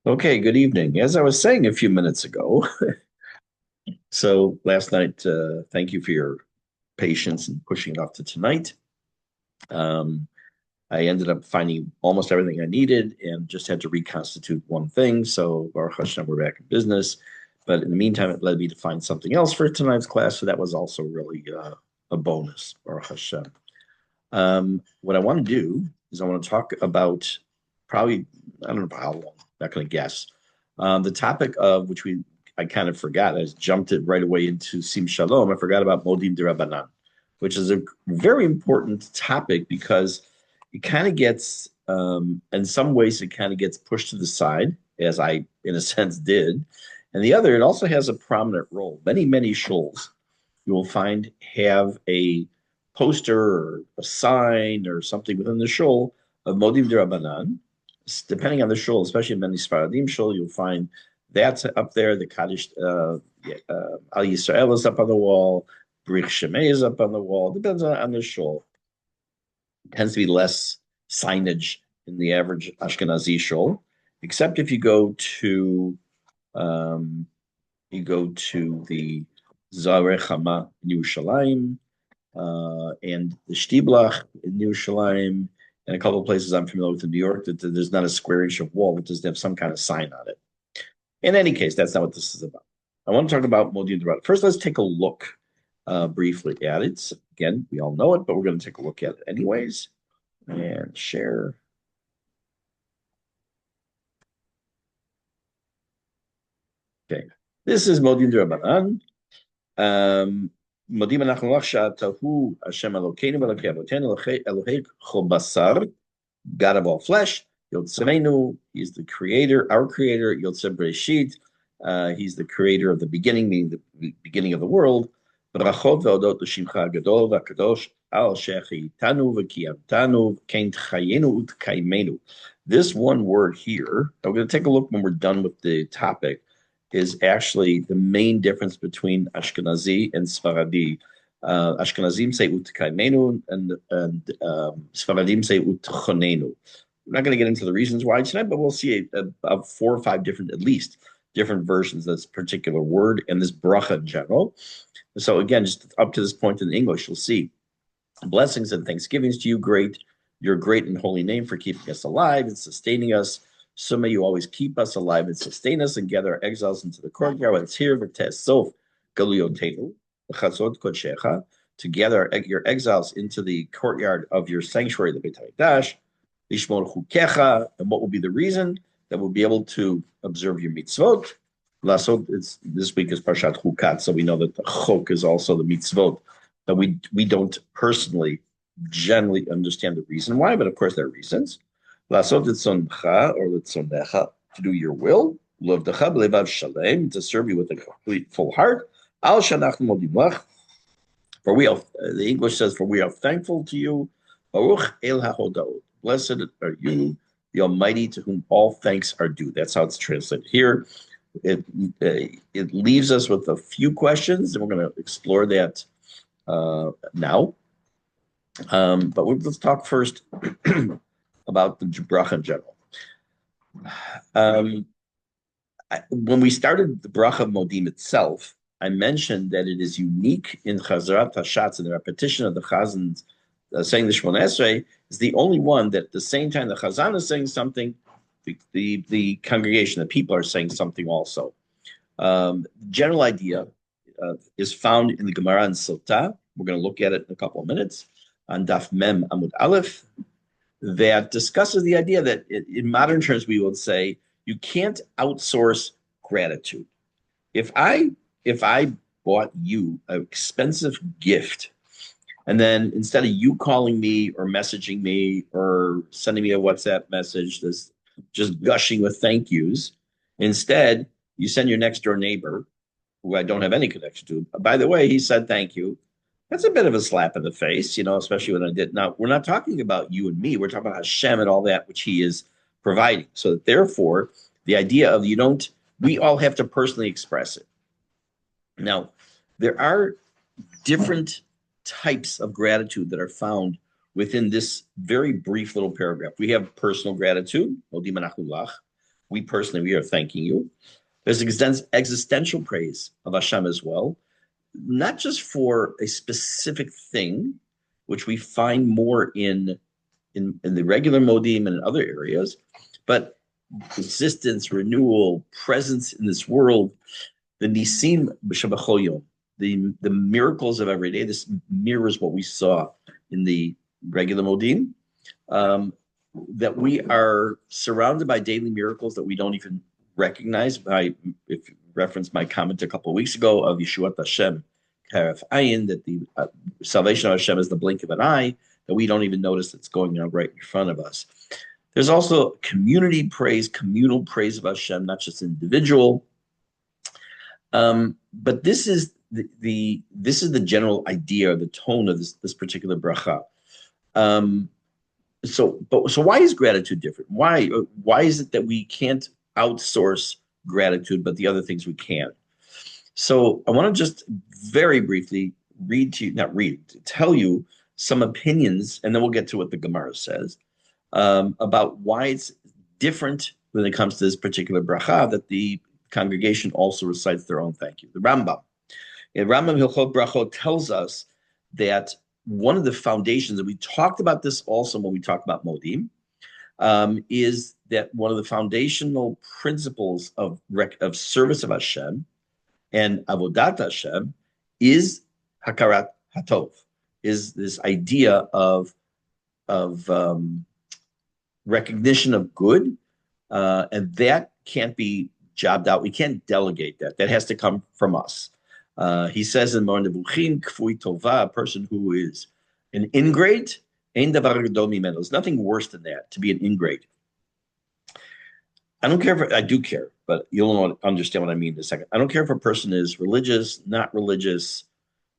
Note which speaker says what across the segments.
Speaker 1: Okay, good evening. As I was saying a few minutes ago, so last night, thank you for your patience and pushing it off to tonight. Um, I ended up finding almost everything I needed and just had to reconstitute one thing. So Baruch Hashem, we're back in business. But in the meantime, it led me to find something else for tonight's class. So that was also really a bonus, Baruch Hashem. What I want to do is I want to talk about probably, I don't know how long, not going to guess. The topic of which I kind of forgot. I just jumped it right away into Sim Shalom. I forgot about Modim Dirabanan, which is a very important topic because it kind of gets, in some ways, it kind of gets pushed to the side, as I, in a sense, did. And the other, it also has a prominent role. Many shuls you will find have a poster or a sign or something within the shul of Modim Dirabanan. Depending on the shul, especially in many Sfaradim shul, you'll find that's up there. The Kaddish Al Yisrael is up on the wall. Brich Shemay is up on the wall. Depends on the shul. It tends to be less signage in the average Ashkenazi shul, except if um, you go to the Zareh Chama in Yerushalayim, and the Shtiblach in Yerushalayim, and a couple of places I'm familiar with in New York that there's not a square inch of wall that doesn't have some kind of sign on it. In any case, that's not what this is about. I want to talk about Modim Dorado. First, let's take a look briefly at it. Again, we all know it, but we're going to take a look at it anyways. And share. Okay. This is Modim Durabanan. Modim אנחנו לך שאתה הוא השם אלוקינו ואלוקי אבותינו אלוהי כל בשר, God of all flesh. Yotzemenu, he's the creator, our creator. Yotzem Breshit, he's the creator of the beginning, meaning the beginning of the world. Brachot ve'odot l'shimcha gadol v'kadosh al shechitanu v'kiyamtanu v'kein tchayenu utkaimenu. This one word here, I'm going to take a look when we're done with the topic, is actually the main difference between Ashkenazi and Sfaradi. Ashkenazim say utkaimenu and Sfaradim say utchonenu. I'm not going to get into the reasons why tonight, but we'll see about 4 or 5 different, at least, different versions of this particular word and this bracha in general. So again, just up to this point in English, you'll see blessings and thanksgivings to you, great, your great and holy name for keeping us alive and sustaining us. So may you always keep us alive and sustain us and gather our exiles into the courtyard. It's here, sof galuyotenu, chazot kodshecha, to gather your exiles into the courtyard of your sanctuary, the Beit HaMikdash, lishmor chukecha, and what will be the reason that we'll be able to observe your mitzvot. Lasot, this week is Parshat Chukat, so we know that the chok is also the mitzvot. But we don't personally generally understand the reason why, but of course there are reasons. Lasot litzoncha or litzonecha, to do your will. Lovdecha b'levav shalem, to serve you with a complete full heart. Al shanachnu modim lach, for we are, the English says, for we are thankful to you. Baruch el hahodot, blessed are you, the Almighty, to whom all thanks are due. That's how it's translated here. It leaves us with a few questions, and we're going to explore that now. But let's talk first about the bracha in general. When we started the bracha Modim itself, I mentioned that it is unique in Chazarat Hashatz, and the repetition of the Chazan saying the Shemona Esrei is the only one that at the same time the Chazan is saying something, the congregation, the people are saying something also. General idea is found in the Gemara in Sotah. We're going to look at it in a couple of minutes on Daf Mem Amud Aleph, that discusses the idea that in modern terms we would say you can't outsource gratitude. If I bought you an expensive gift, and then instead of you calling me or messaging me or sending me a WhatsApp message that's just gushing with thank yous, instead you send your next door neighbor, who I don't have any connection to. By the way, he said thank you. That's a bit of a slap in the face, especially when I did. Now, we're not talking about you and me. We're talking about Hashem and all that which he is providing. So that therefore, the idea of we all have to personally express it. Now, there are different types of gratitude that are found within this very brief little paragraph. We have personal gratitude, Modim anachnu lach. We personally, we are thanking you. There's existential praise of Hashem as well, not just for a specific thing, which we find more in the regular Modim and in other areas, but existence, renewal, presence in this world, the Nisim b'Shabachol Yom, the miracles of every day. This mirrors what we saw in the regular Modim. That we are surrounded by daily miracles that we don't even recognize. If you reference my comment a couple of weeks ago of Yeshuat Hashem, Karef Ayin, that the salvation of Hashem is the blink of an eye, that we don't even notice it's going on right in front of us. There's also community praise, communal praise of Hashem, not just individual. But this is the general idea, the tone of this particular bracha. So why is gratitude different? Why is it that we can't outsource gratitude, but the other things we can? So I want to just very briefly tell you some opinions, and then we'll get to what the Gemara says about why it's different when it comes to this particular bracha, that the congregation also recites their own thank you. The Rambam Hilchot Brachot tells us that one of the foundations, and we talked about this also when we talked about Modim, is that one of the foundational principles of service of Hashem and Avodat Hashem is Hakarat Hatov, is this idea of recognition of good, and that can't be jobbed out. We can't delegate that. That has to come from us. He says in Mor Nevuchim, Kfui Tova, a person who is an ingrate, Ein Davar Gadol Mimeno. There's nothing worse than that, to be an ingrate. I don't care if I do care, but you'll understand what I mean in a second. I don't care if a person is religious, not religious,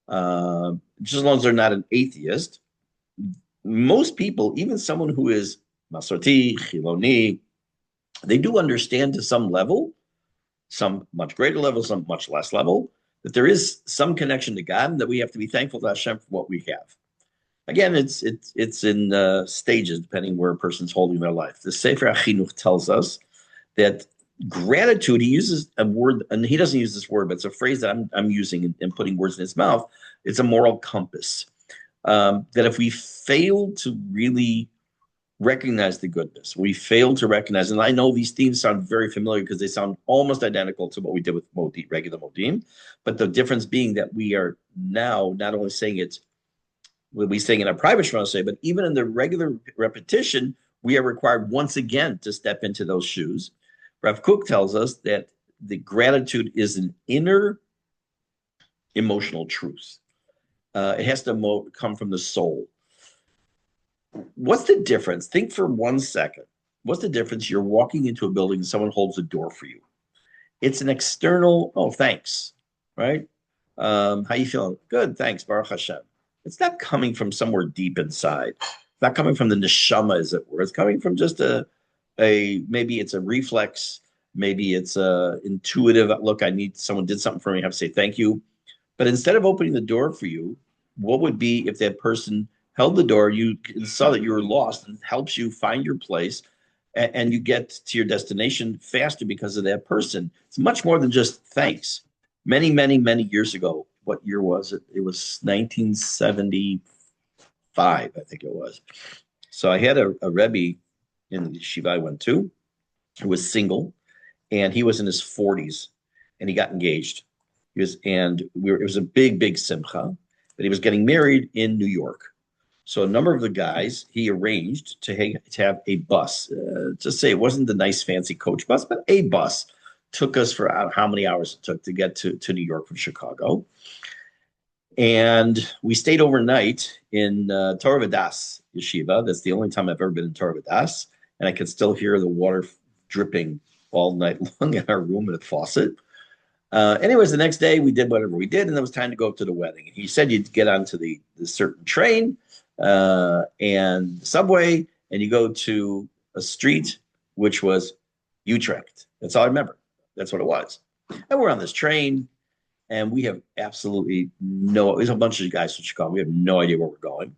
Speaker 1: just as long as they're not an atheist. Most people, even someone who is Masorti, Chiloni, they do understand to some level, some much greater level, some much less level, that there is some connection to God and that we have to be thankful to Hashem for what we have. Again, it's in stages, depending where a person's holding their life. The Sefer HaChinuch tells us that gratitude, he uses a word, and he doesn't use this word, but it's a phrase that I'm using and putting words in his mouth. It's a moral compass. That if we fail to really recognize the goodness, we fail to recognize, and I know these themes sound very familiar because they sound almost identical to what we did with Modim, regular Modim, but the difference being that we are now not only saying it, we'll be saying in a private Shema say, but even in the regular repetition, we are required once again to step into those shoes. Rav Kook tells us that the gratitude is an inner emotional truth. It has to come from the soul. What's the difference? Think for 1 second. What's the difference? You're walking into a building and someone holds the door for you. It's an external, oh, thanks, right? How you feeling? Good, thanks, Baruch Hashem. It's not coming from somewhere deep inside. It's not coming from the neshama, as it were. It's coming from just maybe it's a reflex. Maybe it's a intuitive, look, someone did something for me, I have to say thank you. But instead of opening the door for you, what would be if that person held the door, you saw that you were lost, and helps you find your place, and you get to your destination faster because of that person. It's much more than just thanks. Many, many, many years ago, what year was it? It was 1975, I think it was. So I had a Rebbe in the yeshiva I went to who was single, and he was in his 40s, and he got engaged. It was a big, big simcha, but he was getting married in New York. So a number of the guys, he arranged to have a bus. To say it wasn't the nice fancy coach bus, but a bus. Took us for how many hours it took to get to New York from Chicago. And we stayed overnight in Torah Vodas Yeshiva. That's the only time I've ever been in Torah Vodas. And I could still hear the water dripping all night long in our room at a faucet. Anyways, the next day we did whatever we did, and it was time to go up to the wedding. He said you'd get onto the certain train and the subway, and you go to a street, which was Utrecht. That's all I remember. That's what it was. And we're on this train, and we have absolutely there's a bunch of guys from Chicago. We have no idea where we're going.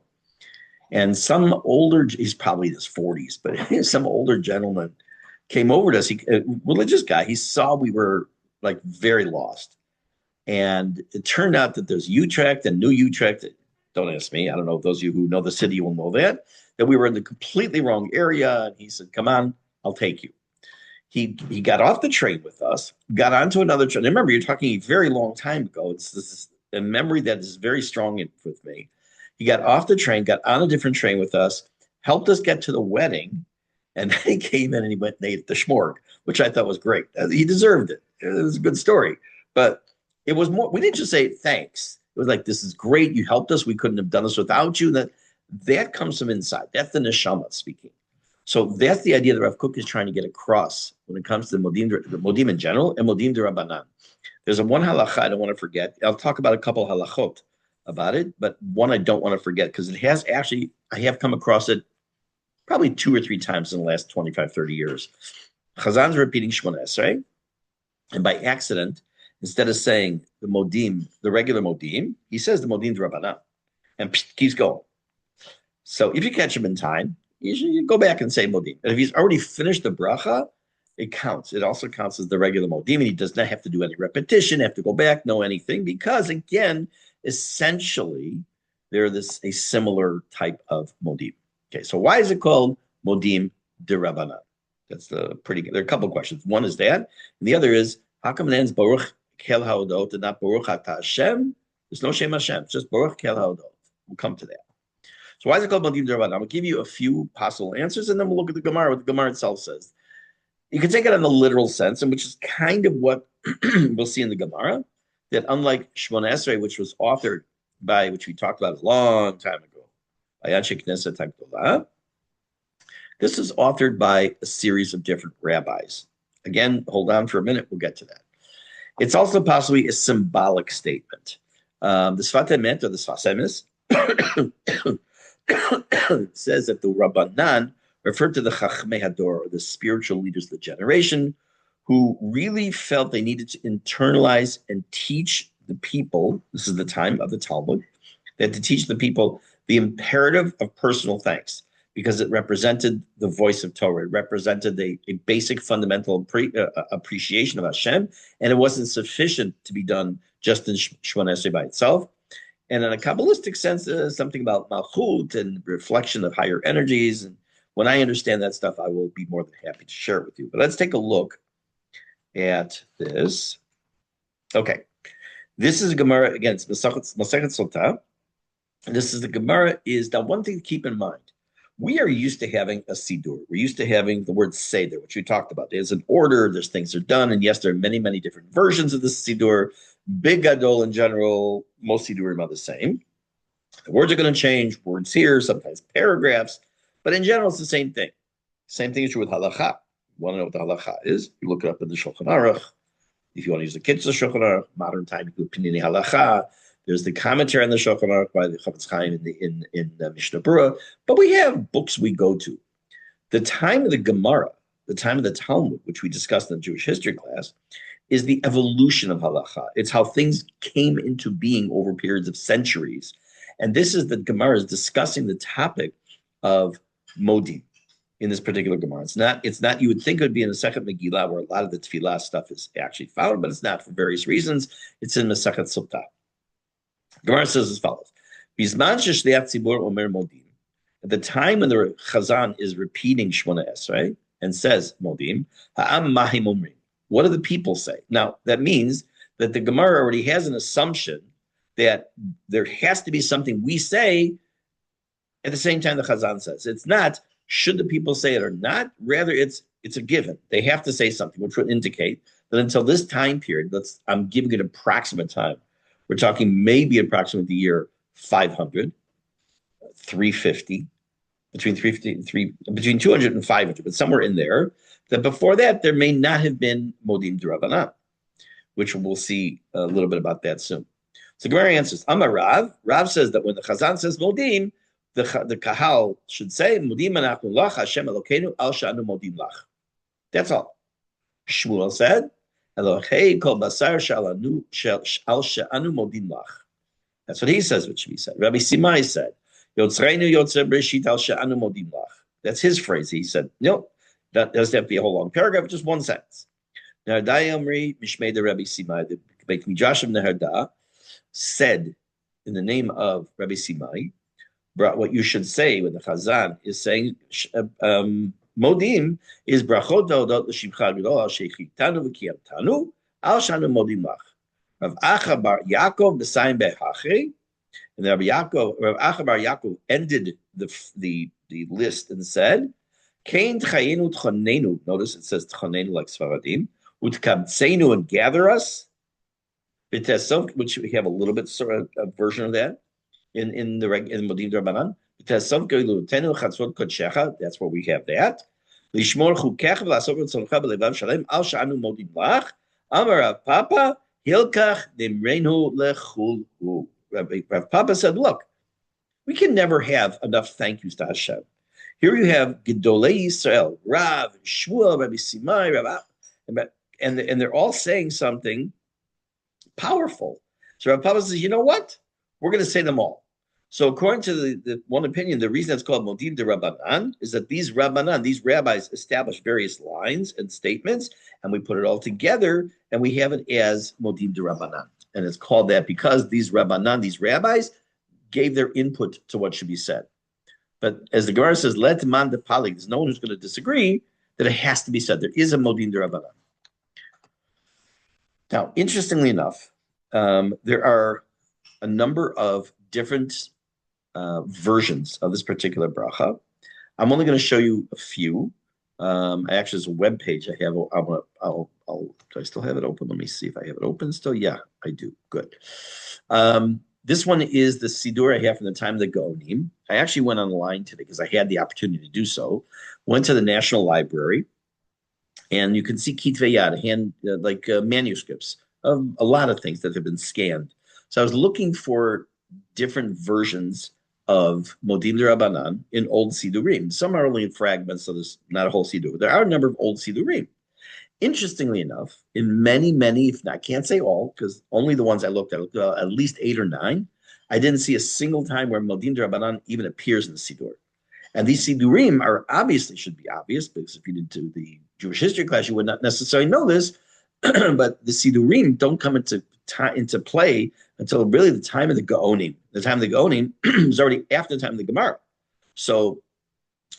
Speaker 1: And some older, he's probably in his 40s, but some older gentleman came over to us. He a religious guy. He saw we were like very lost, and it turned out that there's Utrecht and New Utrecht. Don't ask me. I don't know if those of you who know the city will know that we were in the completely wrong area. And he said, "Come on, I'll take you." He got off the train with us, got onto another train. And remember, you're talking a very long time ago. This is a memory that is very strong with me. He got off the train, got on a different train with us, helped us get to the wedding, and then he came in and he went and ate the schmorg, which I thought was great. He deserved it. It was a good story. But it was more, we didn't just say thanks. It was like, this is great. You helped us. We couldn't have done this without you. That comes from inside. That's the neshama speaking. So that's the idea that Rav Kook is trying to get across when it comes to the Modim in general and Modim de Rabbanan. There's one halacha I don't want to forget. I'll talk about a couple halachot about it, but one I don't want to forget because it has actually, I have come across it probably 2 or 3 times in the last 25, 30 years. Chazan's repeating Shemona Esrei, and by accident, instead of saying the Modim, the regular Modim, he says the Modim de Rabbanan, and keeps going. So if you catch him in time, you go back and say Modim. And if he's already finished the bracha, it counts. It also counts as the regular Modim, and he does not have to do any repetition, have to go back, no anything, because again, essentially, they're a similar type of Modim. Okay, so why is it called Modim de Rabbanan? That's there are a couple of questions. One is that, and the other is, how come it ends Baruch Kel Haodot and not Baruch Ata Hashem? There's no Shem Hashem, it's just Baruch Kel Haodot. We'll come to that. So why is it called Modim de Rabbanan? I'm going to give you a few possible answers, and then we'll look at the Gemara, what the Gemara itself says. You can take it in the literal sense, and which is kind of what we'll see in the Gemara, that unlike Shemona Esrei, which was authored by, which we talked about a long time ago, by Anshe Knesset Hagdolah, this is authored by a series of different rabbis. Again, hold on for a minute, we'll get to that. It's also possibly a symbolic statement. The Sfat Emet, or the Sfas Emes, says that the Rabbanan referred to the Chachmei Hador, or the spiritual leaders of the generation, who really felt they needed to internalize and teach the people, this is the time of the Talmud, that to teach the people the imperative of personal thanks, because it represented the voice of Torah. It represented a basic fundamental appreciation of Hashem, and it wasn't sufficient to be done just in Shemona Esrei by itself. And in a Kabbalistic sense, something about Malchut and reflection of higher energies. And when I understand that stuff, I will be more than happy to share it with you. But let's take a look at this. Okay. This is a Gemara, again, it's Masechet Sotah. And this is the Gemara is, now one thing to keep in mind, we are used to having a Sidur. We're used to having the word Seder, which we talked about. There's an order, there's things are done, and yes, there are many, many different versions of the Sidur. Big Gadol in general, most Sidurim are the same. The words are going to change, words here, sometimes paragraphs, but in general, it's the same thing. Same thing is true with Halakha. You want to know what the Halakha is? You look it up in the Shulchan Aruch. If you want to use the Kitzur Shulchan Aruch, modern time, you do Pinini Halakha. There's the commentary on the Shulchan Aruch by the Chavetz Chaim in the Mishnah Berurah. But we have books we go to. The time of the Gemara, the time of the Talmud, which we discussed in the Jewish history class, is the evolution of halakha. It's how things came into being over periods of centuries. And this is the Gemara is discussing the topic of Modim in this particular Gemara. It's not, you would think it would be in the Masechet Megillah where a lot of the Tefillah stuff is actually found, but it's not for various reasons. It's in Masechet Sotah. Gemara says as follows. Bizman sheshliach tzibur omer Modim. At the time when the Chazan is repeating Shemona Esrei and says Modim, ha'am mahim omrim. What do the people say? Now, that means that the Gemara already has an assumption that there has to be something we say at the same time the Chazan says. It's not, should the people say it or not? Rather, it's a given. They have to say something, which would indicate that until this time period, I'm giving it approximate time. We're talking maybe approximate the year 500, 350, between 200 and 500, but somewhere in there, that before that, there may not have been Modim de Rabbanan, which we'll see a little bit about that soon. So Gemara answers, Amar Rav. Rav says that when the Chazan says Modim, the Kahal should say, Modim anachnu lach, Hashem Elokeinu, al sha'anu Modim lach. That's all. Shmuel said, Elohei kol basar al sha'anu Modim lach. That's what he says, which should be said. Rabbi Simai said, Yotzreinu yotzer breshit al sha'anu Modim lach. That's his phrase. He said, no, That doesn't have to be a whole long paragraph, just one sentence. Nehardai Amri Mishmei the Rabbi Simai, the Beit Midrash of Neharda, said in the name of Rabbi Simai, what you should say when the Chazan is saying Modim is brachot ve'odot l'shimcha gadol al sheichitanu v'kiyamtanu al shanu modim lach. Rav Acha bar Yaakov b'sayim be'hachrei, and Rav Acha bar Yaakov ended the list and said, Kain tchayenu tchonenu. Notice it says tchonenu like Sfaradim. Utkabtzenu, and gather us. Which we have a little bit sort of a version of that in Modim Drabanan. That's where we have that. Lishmor chukecha v'lasov v'tzoncha b'levav shalem al shanu modim lach. Amar Rav Papa hilkach dimreinu lechulhu. Rav Papa said, look, we can never have enough thank yous to Hashem. Here you have Gedolei Yisrael, Rav, Shmuel, Rabbi Simai, and they're all saying something powerful. So Rav Papa says, you know what? We're going to say them all. So according to the one opinion, the reason it's called Modim de Rabbanan is that these rabbis establish various lines and statements, and we put it all together, and we have it as Modim de Rabbanan. And it's called that because these rabbis, gave their input to what should be said. But as the Gemara says, let man de palig, there's no one who's going to disagree that it has to be said. There is a Modim de Rabbanan. Now, interestingly enough, there are a number of different versions of this particular bracha. I'm only going to show you a few. Actually, there's a web page I have. Do I still have it open? Let me see if I have it open still. Yeah, I do. Good. This one is the Sidur I have from the time of the Gaonim. I actually went online today because I had the opportunity to do so. Went to the National Library, and you can see Kitvei Yad, manuscripts of a lot of things that have been scanned. So I was looking for different versions of Modim de Rabbanan in old Sidurim. Some are only in fragments, so there's not a whole Sidur. But there are a number of old Sidurim. Interestingly enough, in many, if not, I can't say all, because only the ones I looked at least 8 or 9, I didn't see a single time where Modim de Rabbanan even appears in the Sidur. And these Sidurim should be obvious, because if you did do the Jewish history class, you would not necessarily know this, but the Sidurim don't come into play until really the time of the Gaonim. The time of the Gaonim is already after the time of the Gemara. So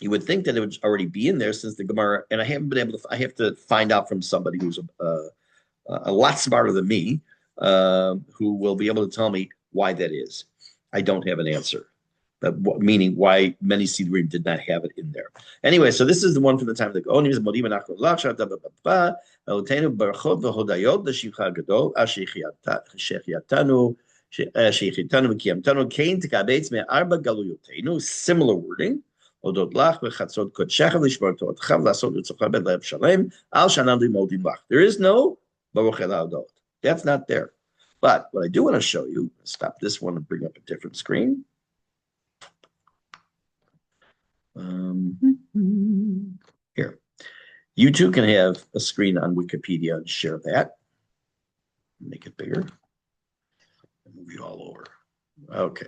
Speaker 1: you would think that it would already be in there since the Gemara, and I haven't been able to. I have to find out from somebody who's a lot smarter than me, who will be able to tell me why that is. I don't have an answer, meaning why many Sidurim did not have it in there. Anyway, so this is the one from the time of the Gaonim. Modim anachnu lach shata elotenu barachot v'hodayot l'shivcha gadol ashechiatanu v'kiyamtanu kain tekabetz me'arba galuyotenu. Similar wording. Odot lach v'chatzot kodshech l'shmor torotcha v'lasot l'tzocha b'lev shalem al shanam modim lach. There is no baruch el haodot. That's not there. But what I do want to show you, stop this one and bring up a different screen. Here. You too can have a screen on Wikipedia and share that. Make it bigger. Move you all over. Okay.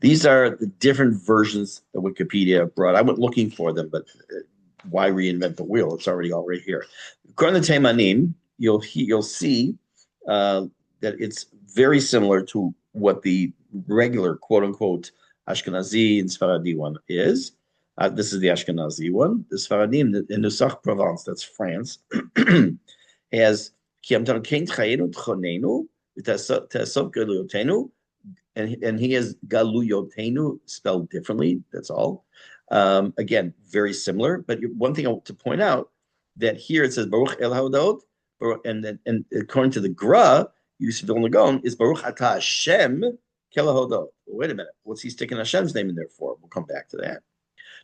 Speaker 1: These are the different versions that Wikipedia brought. I went looking for them, but why reinvent the wheel? It's already all right here. According to Teimanim, you'll see that it's very similar to what the regular quote-unquote Ashkenazi and Sfaradi one is. This is the Ashkenazi one. The Sfaradim, the Nusach Provence, that's France, has and he has Galuyotenu spelled differently. That's all. Again, very similar. But one thing I want to point out that here it says Baruch El Haodot, and according to the Gra, Yusuf Dol Nagon is Baruch Ata Hashem Kel Haodot. Wait a minute, what's he sticking Hashem's name in there for? We'll come back to that.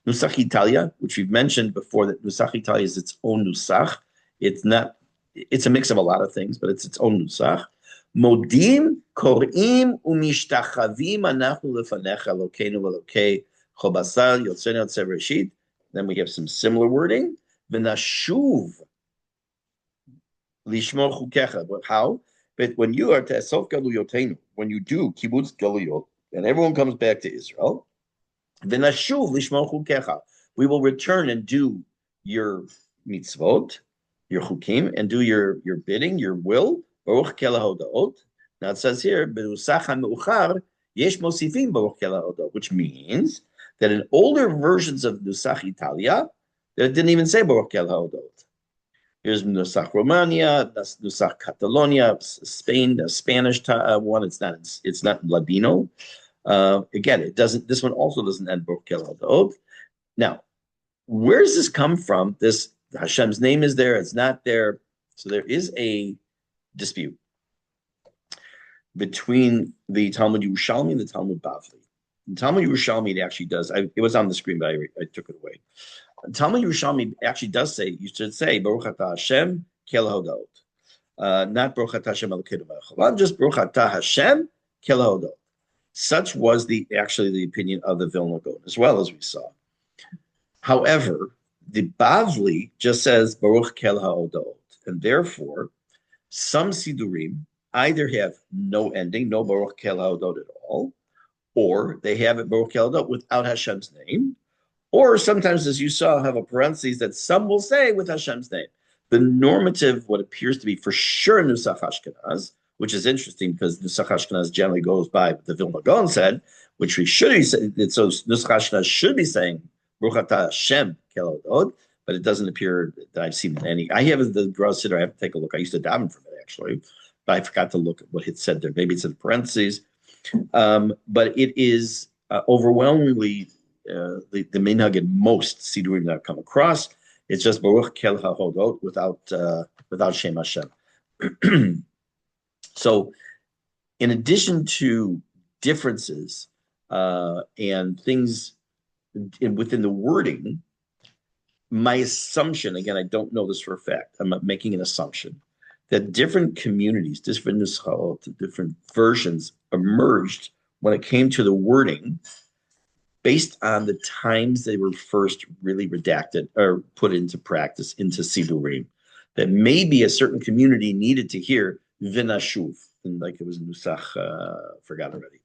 Speaker 1: Nusach Italia, which we've mentioned before, that Nusach Italia is its own Nusach. It's a mix of a lot of things, but it's its own Nusach. Modim korim umishtachavim anachu lefanecha Elokeinu v'Elokei chobasar yotzenu yotzei bereshit. Then we have some similar wording. V'nashuv lishmor chukecha. But how? But when you are te'asof galuyotenu, when you do kibbutz galuyot, and everyone comes back to Israel, v'nashuv lishmor chukecha. We will return and do your mitzvot, your chukim, and do your bidding, your will. Baruch kel haodot. Now it says here, b'nusach ha'meuchar yesh mosifim baruch kel haodot, which means that in older versions of Nusach Italia, that it didn't even say baruch kel haodot. Here's Nusach Romania, Nusach Catalonia, Spain, the Spanish one. It's not Ladino. Again, it doesn't. This one also doesn't end baruch kel haodot. Now, where does this come from? This Hashem's name is there, it's not there. So there is a dispute between the Talmud Yerushalmi and the Talmud Bavli. The Talmud Yerushalmi, it actually does. It was on the screen, but I took it away. The Talmud Yerushalmi actually does say, you should say, Baruch Atah Hashem Kel Hodot. Not Baruch Atah Hashem Elokeinu Melech, just Baruch Atah Hashem Kel Hodot. Such was actually the opinion of the Vilna Gaon, as well as we saw. However, the Bavli just says Baruch Kel Ha'odot, and therefore some Sidurim either have no ending, no Baruch Kel Ha'odot at all, or they have it Baruch Kel Ha'odot without Hashem's name, or sometimes, as you saw, have a parenthesis that some will say with Hashem's name. The normative, what appears to be for sure Nusach Ashkenaz, which is interesting because Nusach Ashkenaz generally goes by what the Vilna Gaon said, which we should be saying. So Nusach Ashkenaz should be saying Baruch Atah Hashem Kel Hodot, but it doesn't appear that I've seen any. I have the Gros Siddur. I have to take a look. I used to daven from it actually, but I forgot to look at what it said there. Maybe it's in parentheses, but it is overwhelmingly the minhag in most Sidurim that I've come across. It's just Baruch Kel HaHodot without Shem Hashem. So, in addition to differences and things within the wording, my assumption, again, I don't know this for a fact, I'm making an assumption, that different communities, different nuschaot, different versions emerged when it came to the wording based on the times they were first really redacted or put into practice into Sidurim. That maybe a certain community needed to hear Vinashuv, and like it was Nusach, forgot already.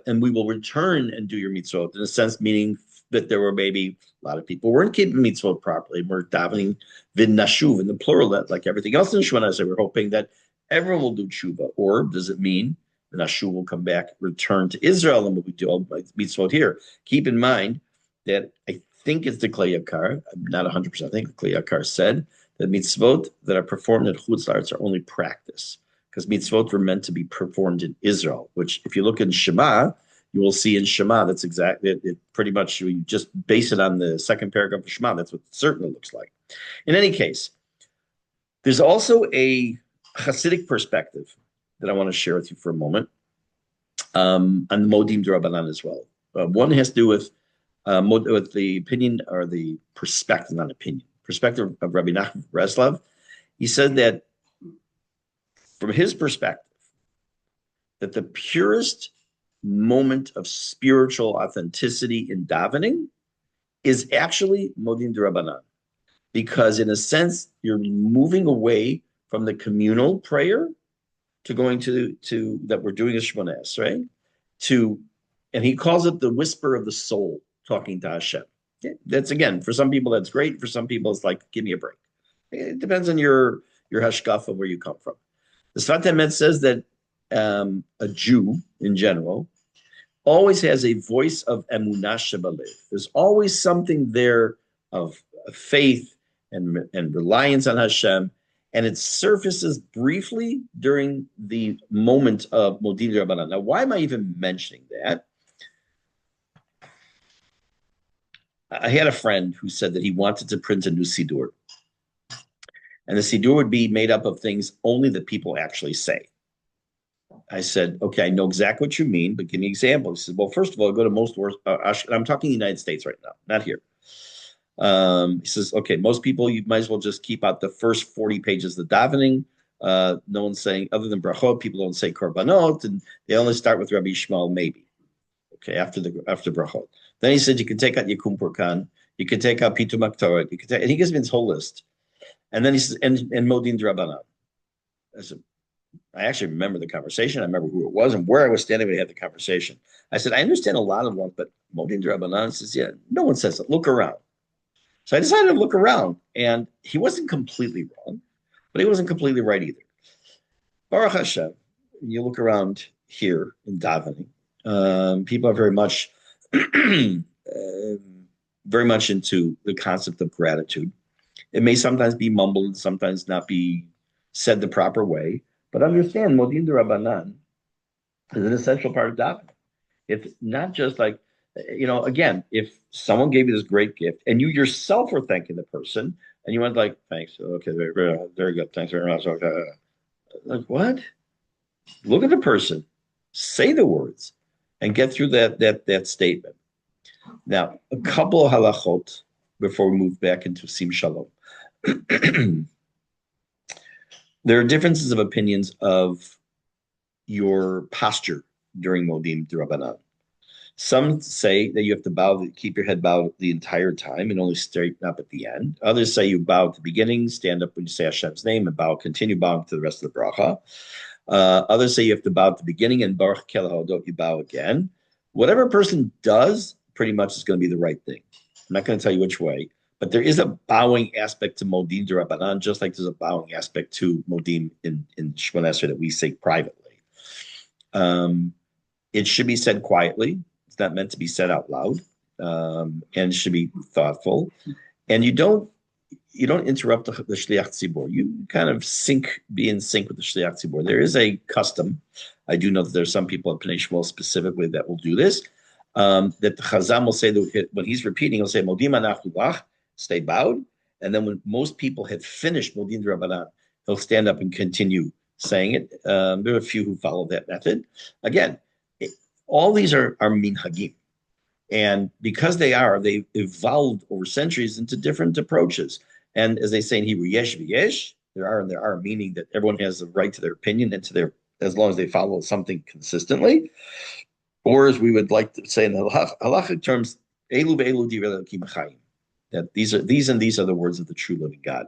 Speaker 1: And we will return and do your mitzvot, in a sense, meaning that there were maybe a lot of people weren't keeping mitzvot properly. We're davening Vinashuv in the plural, that like everything else in Shemona, so we're hoping that everyone will do tshuva. Or does it mean Vinashuv will come back, return to Israel, and we'll do all mitzvot here? Keep in mind that I think it's the Klei Yakar, I'm not 100%, I think the Klei Yakar said that mitzvot that are performed at Chutz La'aretz are only practice, because mitzvot were meant to be performed in Israel, which if you look in Shema, you will see in Shema, that's exactly, it pretty much, we just base it on the second paragraph of Shema, that's what it certainly looks like. In any case, there's also a Hasidic perspective that I want to share with you for a moment on the Modim D'Rabbanan as well. One has to do with the opinion or the perspective, not opinion, perspective of Rabbi Nachman Breslov. He said that from his perspective, that the purest moment of spiritual authenticity in davening is actually Modim D'Rabbanan, because in a sense, you're moving away from the communal prayer to going to that we're doing as Shemona Esrei, and he calls it the whisper of the soul talking to Hashem. That's, again, for some people that's great. For some people it's like, give me a break. It depends on your hashkafa, where you come from. The Sfat Emet says that a Jew in general always has a voice of emunah shebalev. There's always something there of faith and reliance on Hashem, and it surfaces briefly during the moment of Modim D'Rabbanan. Now, why am I even mentioning that? I had a friend who said that he wanted to print a new Siddur, and the Siddur would be made up of things only that people actually say. I said, okay, I know exactly what you mean, but give me an example. He said, well, first of all, go to most wars. I'm talking the United States right now, not here. He says, okay, most people, you might as well just keep out the first 40 pages of the davening. No one's saying, other than brachot, people don't say korbanot, and they only start with Rabbi Shmuel, maybe. Okay, after brachot. Then he said, you can take out Yikum Purkan, you can take out Pitum Aktoret, and he gives me this whole list. And then he says, and Modim D'Rabbanan. I actually remember the conversation. I remember who it was and where I was standing when he had the conversation. I said, I understand a lot of ones, but Modim D'Rabbanan says, yeah, no one says it. Look around. So I decided to look around, and he wasn't completely wrong, but he wasn't completely right either. Baruch Hashem, you look around here in davening, people are very much into the concept of gratitude. It may sometimes be mumbled, sometimes not be said the proper way, but understand Modim Rabbanan is an essential part of davening. It's not just like, again, if someone gave you this great gift and you yourself were thanking the person and you went like, thanks, okay, very good, thanks very much. Okay. Like, what? Look at the person, say the words, and get through that statement. Now, a couple of halachot before we move back into Sim Shalom. There are differences of opinions of your posture during Modim D'Rabbanan. Some say that you have to keep your head bowed the entire time and only straighten up at the end. Others say you bow at the beginning, stand up when you say Hashem's name, and continue bowing to the rest of the bracha. Others say you have to bow at the beginning and Baruch Kelahodot, you bow again. Whatever a person does, pretty much is going to be the right thing. I'm not going to tell you which way, but there is a bowing aspect to Modim D'Rabbanan, just like there's a bowing aspect to Modim in Shemona Esrei that we say privately. It should be said quietly. It's not meant to be said out loud, and it should be thoughtful. And you don't interrupt the shliach tzibur. You kind of be in sync with the shliach tzibur. There is a custom. I do know that there's some people in Pnei Shmuel specifically that will do this. That the Chazam will say that when he's repeating, he'll say Modim anachnu lach, stay bowed, and then when most people have finished Modim D'Rabbanan, he'll stand up and continue saying it. There are a few who follow that method. Again, all these are minhagim. And because they've evolved over centuries into different approaches. And as they say in Hebrew, yesh v'yesh, there are, meaning that everyone has the right to their opinion and as long as they follow something consistently. Or as we would like to say in the halachic terms, elu ve'elu divrei Elokim chayim, that these are the words of the true living God.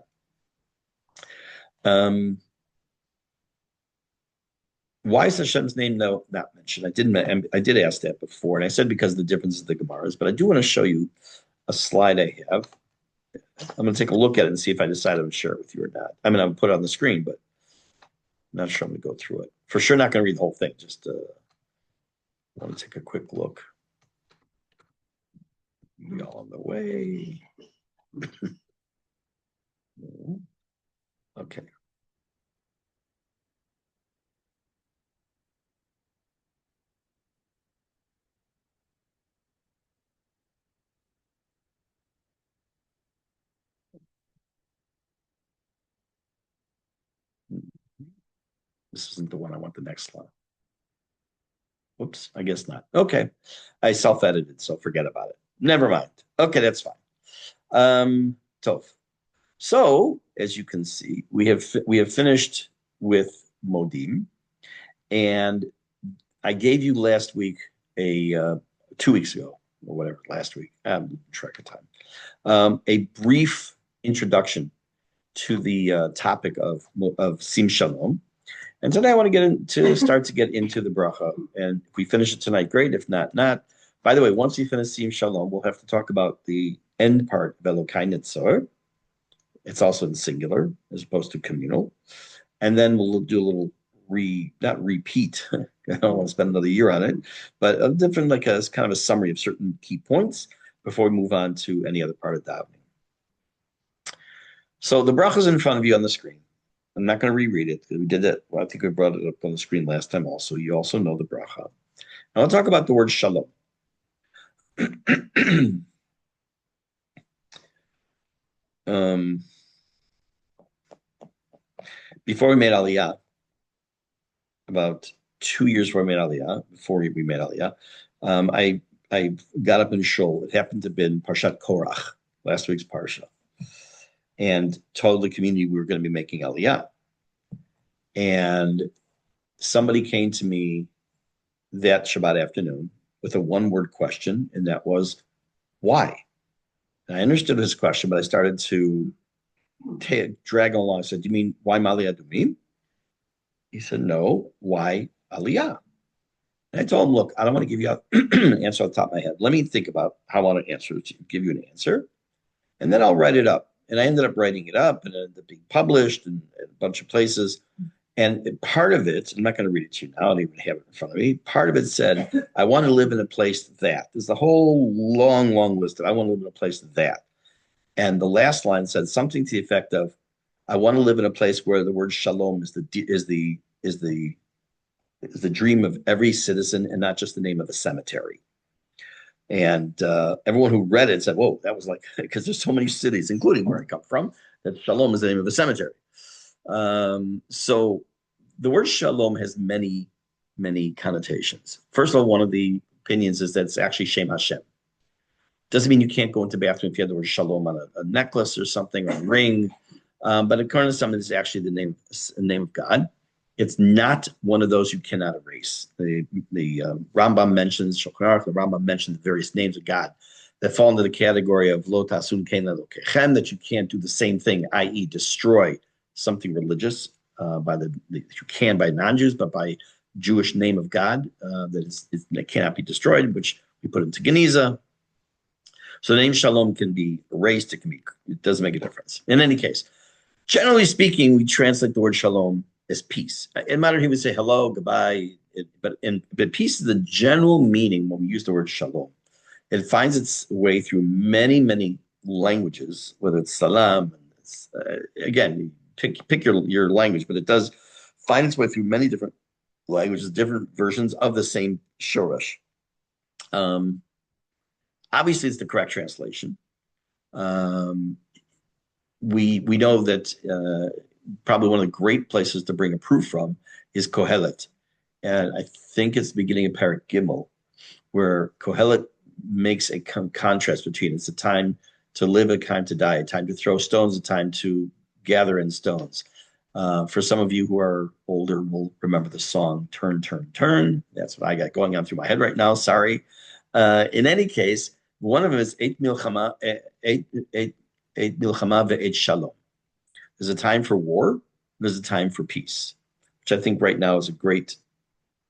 Speaker 1: Why is Hashem's name not mentioned? I did ask that before, and I said because of the differences of the Gemaras, but I do want to show you a slide I have. I'm going to take a look at it and see if I decide to share it with you or not. I mean, I'll put it on the screen, but I'm not sure I'm going to go through it. For sure, not going to read the whole thing. Just want to take a quick look. We all on the way. Okay. This isn't the one I want. The next slide. Whoops, I guess not. Okay. I self-edited, so forget about it. Never mind. Okay, that's fine. Tov. So, as you can see, we have finished with Modim, and I gave you last week 2 weeks ago, or whatever, last week, I'm track of time, a brief introduction to the topic of Sim Shalom. And today I want to start to get into the bracha. And if we finish it tonight, great. If not, not. By the way, once we finish Sim Shalom, we'll have to talk about the end part of Elokai Nitzor. It's also in singular as opposed to communal. And then we'll do a little not repeat. I don't want to spend another year on it, but a different, like a kind of a summary of certain key points before we move on to any other part of davening. So the bracha is in front of you on the screen. I'm not going to reread it because we did that. Well, I think we brought it up on the screen last time also. You also know the bracha. Now I'll talk about the word shalom. Before we made Aliyah, about 2 years before we made Aliyah, I got up in shul. It happened to have been Parshat Korach, last week's Parsha, and told the community we were going to be making Aliyah. And somebody came to me that Shabbat afternoon with a one-word question, and that was, why? And I understood his question, but I started to drag along. I said, do you mean, why Aliyah Dumim? He said, no, why Aliyah? And I told him, look, I don't want to give you an answer off the top of my head. Let me think about how I want to give you an answer. and then I'll write it up. And I ended up writing it up, and it ended up being published in a bunch of places. And part of it, I'm not going to read it to you now, I don't even have it in front of me. Part of it said, I want to live in a place that. There's a whole long, long list of I want to live in a place that. And the last line said something to the effect of, I want to live in a place where the word shalom is the dream of every citizen and not just the name of a cemetery. And everyone who read it said, whoa, that was like, because there's so many cities, including where I come from, that shalom is the name of a cemetery. So the word shalom has many, many connotations. First of all, one of the opinions is that it's actually Shem Hashem. Doesn't mean you can't go into the bathroom if you have the word shalom on a necklace or something, or a ring. But according to some, it's actually the name of God. It's not one of those you cannot erase. The Rambam mentions, the Rambam mentions the various names of God that fall into the category of lo tasun kein elokechem, that you can't do the same thing, i.e. destroy something religious you can by non-Jews, but by Jewish name of God that cannot be destroyed, which we put into Geniza. So the name Shalom can be erased. It doesn't make a difference. In any case, generally speaking, we translate the word Shalom as peace. In modern, he would say hello, goodbye, but peace is the general meaning when we use the word Shalom. It finds its way through many, many languages, whether it's Salam. Again, pick your language, but it does find its way through many different languages, different versions of the same shoresh. Obviously, it's the correct translation. We know that probably one of the great places to bring a proof from is Kohelet. And I think it's the beginning of Parak Gimel, where Kohelet makes a contrast between it's a time to live, a time to die, a time to throw stones, a time to gather in stones. For some of you who are older will remember the song Turn, Turn, Turn. That's what I got going on through my head right now. Sorry. In any case, one of them is Eit Milchama ve'et Shalom. There's a time for war. There's a time for peace, which I think right now is a great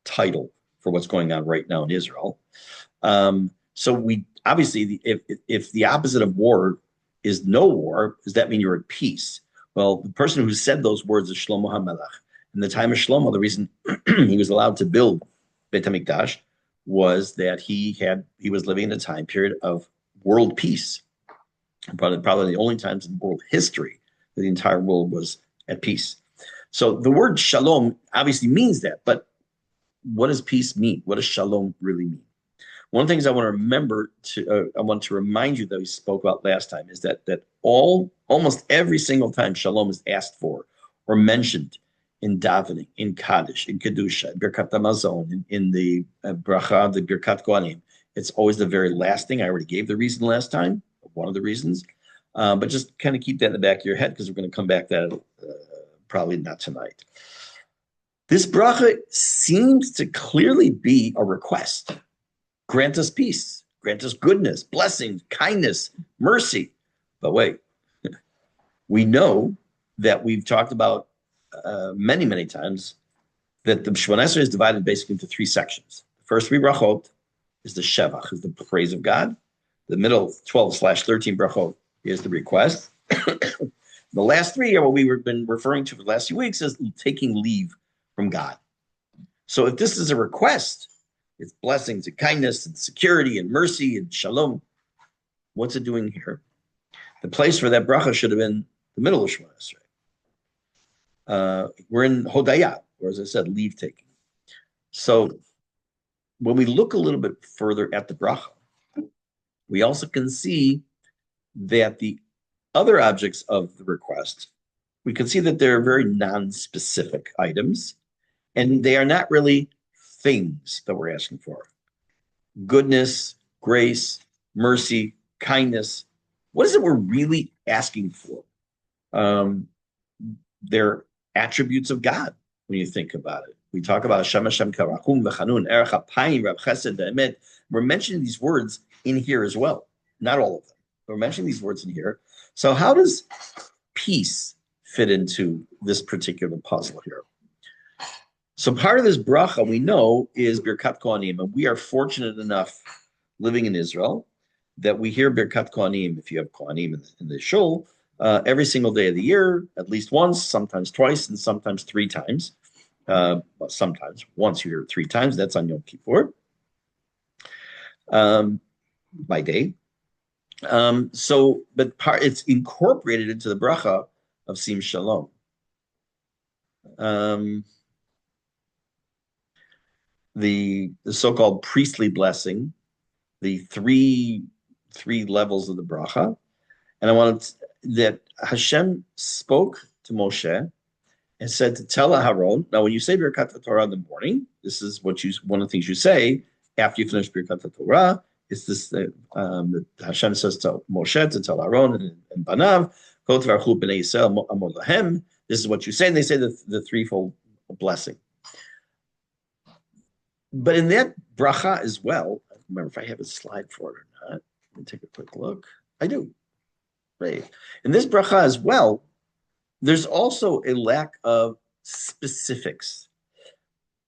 Speaker 1: title for what's going on right now in Israel. So we obviously, if the opposite of war is no war, does that mean you're at peace? Well, the person who said those words is Shlomo HaMelech. In the time of Shlomo, the reason he was allowed to build Beit HaMikdash was that he was living in a time period of world peace. Probably the only times in world history that the entire world was at peace. So the word shalom obviously means that, but what does peace mean? What does shalom really mean? One of the things I want to remind you that we spoke about last time is that almost every single time shalom is asked for or mentioned in davening, in Kaddish, in Kedusha, Birkat Hamazon, in the bracha, the Birkat Kohanim, it's always the very last thing. I already gave the reason last time, one of the reasons, but just kind of keep that in the back of your head because we're going to come back to that probably not tonight. This bracha seems to clearly be a request. Grant us peace, grant us goodness, blessings, kindness, mercy. But wait, we know that we've talked about many, many times that the Shemona Esrei is divided basically into three sections. The first three brachot is the Shevach, is the praise of God. The middle 12/13 brachot is the request. The last three are what we've been referring to for the last few weeks as taking leave from God. So if this is a request, it's blessings and kindness and security and mercy and shalom. What's it doing here? The place for that bracha should have been the middle of Shemona Esrei. We're in Hodayah, or as I said, leave taking. So when we look a little bit further at the bracha, we also can see that the other objects of the request, we can see that they're very non-specific items, and they are not really things that we're asking for. Goodness, grace, mercy, kindness. What is it we're really asking for? They're attributes of God when you think about it. We talk about Hashem Hashem Karachum V'Chanun Erech HaPayim Rav Chesed V'Emet. We're mentioning these words in here as well. Not all of them. We're mentioning these words in here. So how does peace fit into this particular puzzle here? So part of this bracha we know is Birkat Kohanim, and we are fortunate enough living in Israel that we hear Birkat Kohanim, if you have Kohanim in the shul, every single day of the year, at least once, sometimes twice, and sometimes three times. Sometimes once you hear it three times, that's on Yom Kippur by day. But it's incorporated into the bracha of Sim Shalom. The so-called priestly blessing, the three levels of the bracha, and I wanted that Hashem spoke to Moshe and said to tell Aharon. Now, when you say Birkat Torah in the morning, this is one of the things you say after you finish Birkat Torah. It's this that Hashem says to Moshe to tell Aaron and Banav, Kol Tvarchu Bnei Yisrael Amor Lahem. This is what you say, and they say the threefold blessing. But in that bracha as well, I don't remember if I have a slide for it or not. Let me take a quick look. I do. Right. In this bracha as well, there's also a lack of specifics.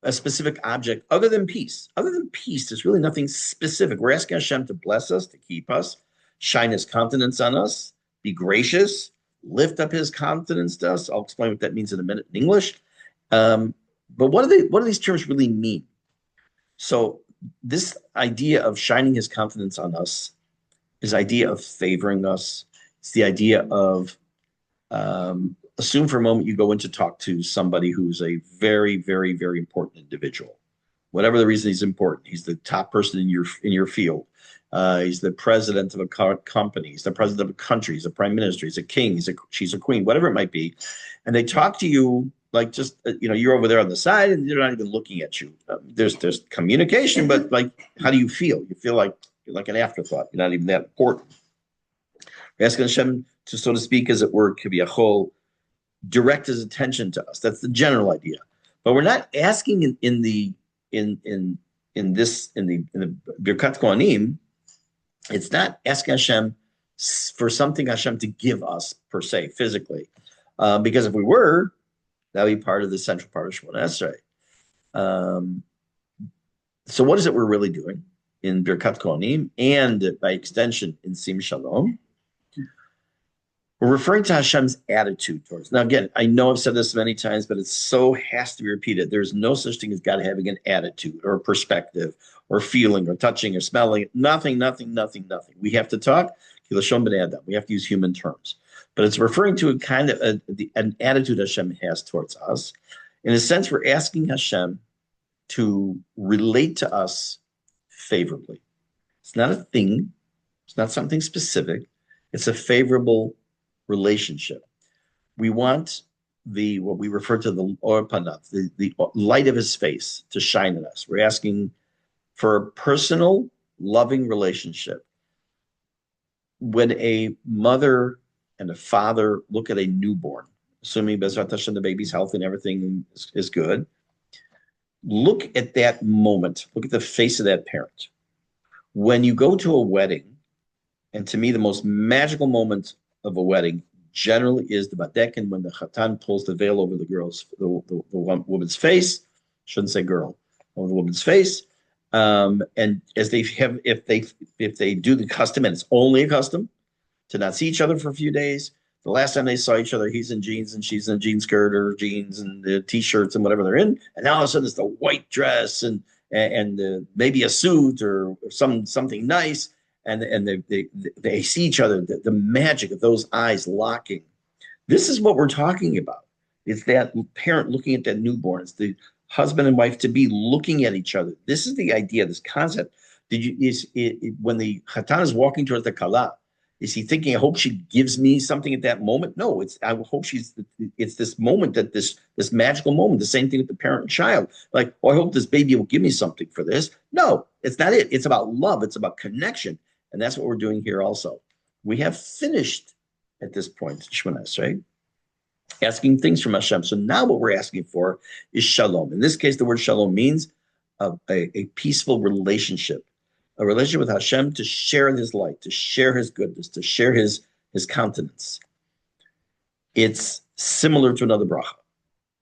Speaker 1: A specific object other than peace. Other than peace, there's really nothing specific. We're asking Hashem to bless us, to keep us, shine his countenance on us, be gracious, lift up his countenance to us. I'll explain what that means in a minute in English. But what do these terms really mean? So this idea of shining his countenance on us is idea of favoring us. It's the idea of assume for a moment you go in to talk to somebody who's a very, very, very important individual. Whatever the reason he's important, he's the top person in your field. He's the president of a company. He's the president of a country. He's a prime minister. He's a king. She's a queen. Whatever it might be, and they talk to you like just you're over there on the side and they're not even looking at you. There's communication, but like, how do you feel? You feel like you're like an afterthought. You're not even that important. We're asking Hashem to, so to speak, as it were, kiviyachol, direct his attention to us. That's the general idea. But we're not asking in the Birkat Kohanim. It's not asking Hashem for something Hashem to give us per se physically, because if we were, that would be part of the central part of Shemona Esrei. So what is it we're really doing in Birkat Kohanim and by extension in Sim Shalom? We're referring to Hashem's attitude towards. Now, again, I know I've said this many times, but it so has to be repeated. There's no such thing as God having an attitude or a perspective or feeling or touching or smelling. Nothing. We have to talk. We have to use human terms. But it's referring to a kind of an attitude Hashem has towards us. In a sense, we're asking Hashem to relate to us favorably. It's not a thing. It's not something specific. It's a favorable relationship. We want what we refer to the or panav, the light of his face to shine in us. We're asking for a personal, loving relationship. When a mother and a father look at a newborn, assuming Bezrat Hashem, the baby's healthy and everything is good, look at that moment. Look at the face of that parent. When you go to a wedding, and to me, the most magical moment of a wedding generally is the badekin, when the chatan pulls the veil over the woman's face. Shouldn't say girl, over the woman's face. And as they have, if they do the custom, and it's only a custom to not see each other for a few days. The last time they saw each other, he's in jeans and she's in a jean skirt or jeans and the t-shirts and whatever they're in. And now all of a sudden it's the white dress and maybe a suit or something nice. And they see each other, the magic of those eyes locking. This is what we're talking about. It's that parent looking at that newborn. It's the husband and wife to be looking at each other. This is the idea, this concept. When the chatan is walking towards the kala, is he thinking, I hope she gives me something at that moment? No, I hope it's this moment, that this magical moment, the same thing with the parent and child. Like, I hope this baby will give me something for this. No, it's not it. It's about love. It's about connection. And that's what we're doing here also. We have finished at this point, Shemona Esrei, asking things from Hashem. So now what we're asking for is shalom. In this case, the word shalom means a peaceful relationship. A relationship with Hashem to share his light, to share his goodness, to share his countenance. It's similar to another bracha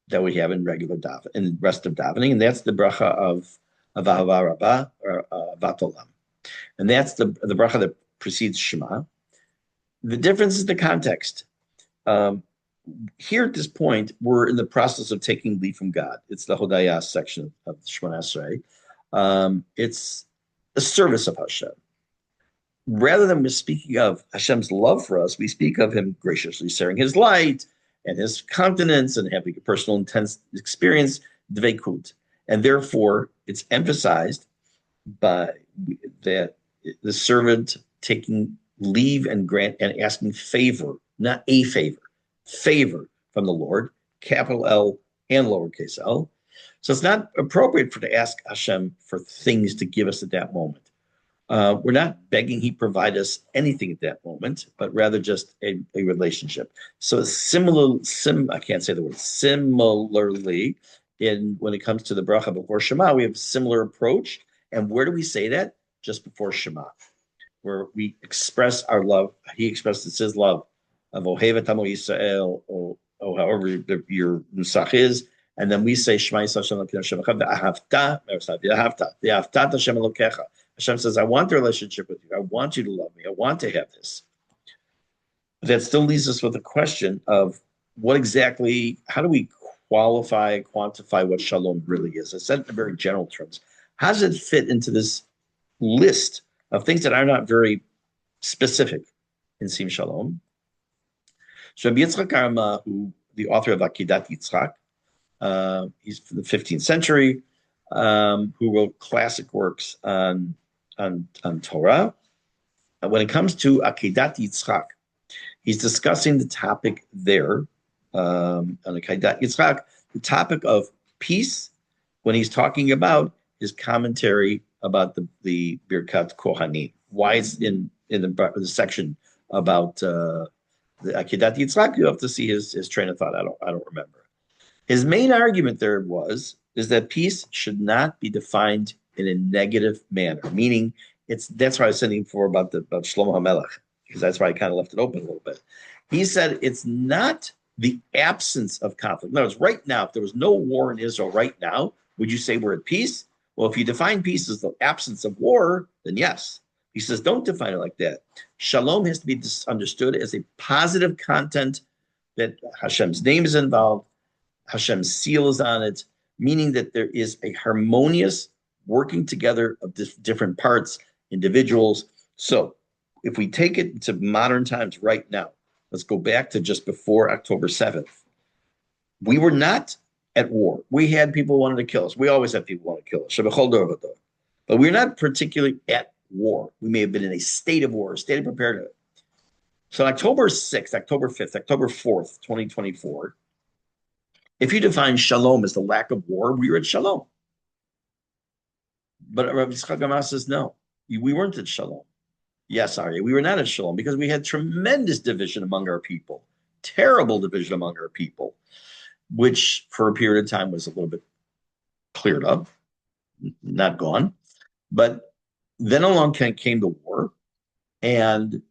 Speaker 1: that we have in regular davening, in the rest of davening, and that's the bracha of Ahava Rabbah or Avat Olam. And that's the bracha that precedes Shema. The difference is the context. Here at this point, we're in the process of taking leave from God. It's the Hodayah section of Shemona Esrei. It's a service of Hashem. Rather than speaking of Hashem's love for us, we speak of him graciously sharing his light and his countenance and having a personal intense experience, dveikut. And therefore, it's emphasized by that the servant taking leave and asking favor, not a favor from the Lord, capital L and lowercase l. So it's not appropriate to ask Hashem for things to give us at that moment. We're not begging he provide us anything at that moment, but rather just a relationship. So I can't say the word. Similarly, when it comes to the bracha before Shema, we have a similar approach. And where do we say that? Just before Shema, where we express our love. He expresses his love of Ohevet Amo Yisrael, or however your nusach is. And then we say Shema Yisrael Shem Elokeinu Hashem Echad V'ahavta Hashem Elokecha. Hashem says, I want the relationship with you. I want you to love me. I want to have this. But that still leaves us with a question of how do we quantify what shalom really is? I said it in very general terms. How does it fit into this list of things that are not very specific in Sim Shalom? So Rabbi Yitzchak Arma, the author of Akidat Yitzchak, he's from the 15th century, who wrote classic works on Torah. And when it comes to Akidat Yitzchak, he's discussing the topic there, on Akidat Yitzchak, the topic of peace, when he's talking about his commentary about the Birkat Kohanim. Why it's in the section about the Akidat Yitzchak, you have to see his train of thought. I don't remember. His main argument there is that peace should not be defined in a negative manner, meaning that's why I was saying before about Shlomo HaMelech, because that's why I kind of left it open a little bit. He said it's not the absence of conflict. In other words, right now, if there was no war in Israel right now, would you say we're at peace? Well, if you define peace as the absence of war, then yes. He says, don't define it like that. Shalom has to be understood as a positive content that Hashem's name is involved, Hashem's seal is on it, meaning that there is a harmonious working together of different parts, individuals. So if we take it to modern times right now, let's go back to just before October 7th. We were not at war. We had people wanting to kill us. We always have people want to kill us. But we're not particularly at war. We may have been in a state of war, a state of preparedness. So October 6th, October 5th, October 4th, 2024, if you define shalom as the lack of war, we were at shalom. But Rabbi Yitzchak Amar says, no, we weren't at shalom. Yes, Aryeh, we were not at shalom because we had tremendous division among our people, terrible division among our people, which for a period of time was a little bit cleared up, not gone. But then along came the war, and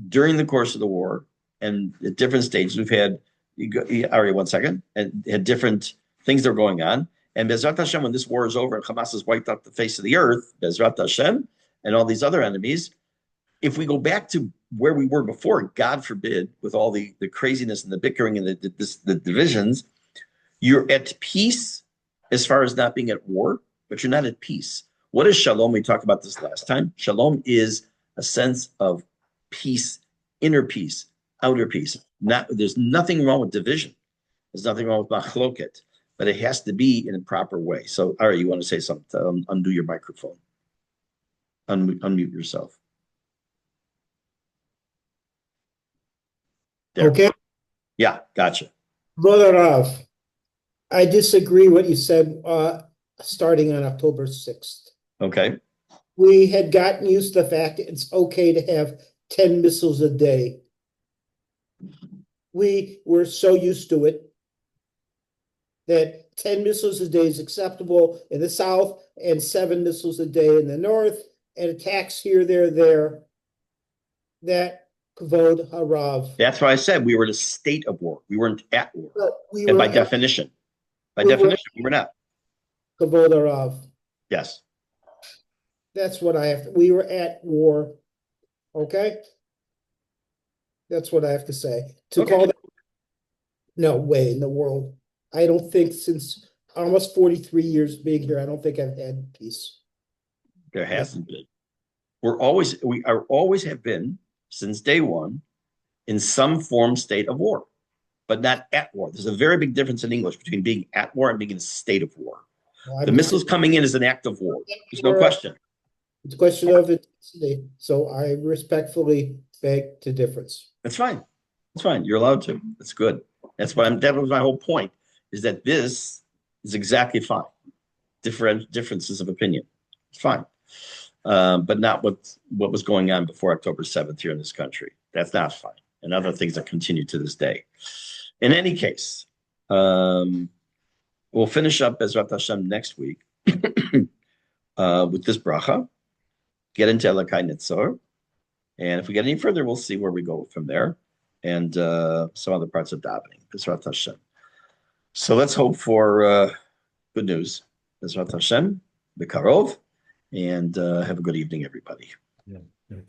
Speaker 1: during the course of the war, and at different stages, we've had, Aryeh, 1 second, and had different things that were going on. And Bezrat Hashem, when this war is over and Hamas has wiped out the face of the earth, Bezrat Hashem, and all these other enemies, if we go back to where we were before, God forbid, with all the craziness and the bickering and the divisions, you're at peace as far as not being at war, but you're not at peace. What is shalom? We talked about this last time. Shalom is a sense of peace, inner peace, outer peace. There's nothing wrong with division. There's nothing wrong with machloket, but it has to be in a proper way. So, Ari, you want to say something? Undo your microphone. Unmute yourself. There.
Speaker 2: Okay.
Speaker 1: Yeah, gotcha.
Speaker 2: Brother Rav, I disagree what you said starting on October 6th.
Speaker 1: Okay.
Speaker 2: We had gotten used to the fact that it's okay to have 10 missiles a day. We were so used to it that 10 missiles a day is acceptable in the south and 7 missiles a day in the north, and attacks here, there. That Kvod Harav.
Speaker 1: That's why I said we were in a state of war. We weren't at war.
Speaker 2: And
Speaker 1: by definition, we were not.
Speaker 2: Kvod Harav.
Speaker 1: Yes.
Speaker 2: That's what we were at war. Okay? That's what I have to say. To
Speaker 1: Okay.
Speaker 2: call that, no way in the world. I don't think since almost 43 years being here, I don't think I've had peace.
Speaker 1: There hasn't been. We are always have been since day one in some form state of war, but not at war. There's a very big difference in English between being at war and being in a state of war.
Speaker 2: Well,
Speaker 1: The
Speaker 2: I'm just
Speaker 1: missiles coming in is an act of war. There's no
Speaker 2: saying,
Speaker 1: question.
Speaker 2: it's a question of intensity. So I respectfully beg to difference.
Speaker 1: That's fine. It's fine. You're allowed to. That's good. That was my whole point, is that this is exactly fine. Differences of opinion. It's fine. But not what was going on before October 7th here in this country. That's not fine. And other things that continue to this day. In any case, we'll finish up Bezrat Hashem next week with this bracha, get into Elakai Nitzor. And if we get any further, we'll see where we go from there. And some other parts of davening, Bezrat Hashem. So let's hope for good news. Bezrat Hashem, Bekarov, and have a good evening, everybody.
Speaker 3: Yeah.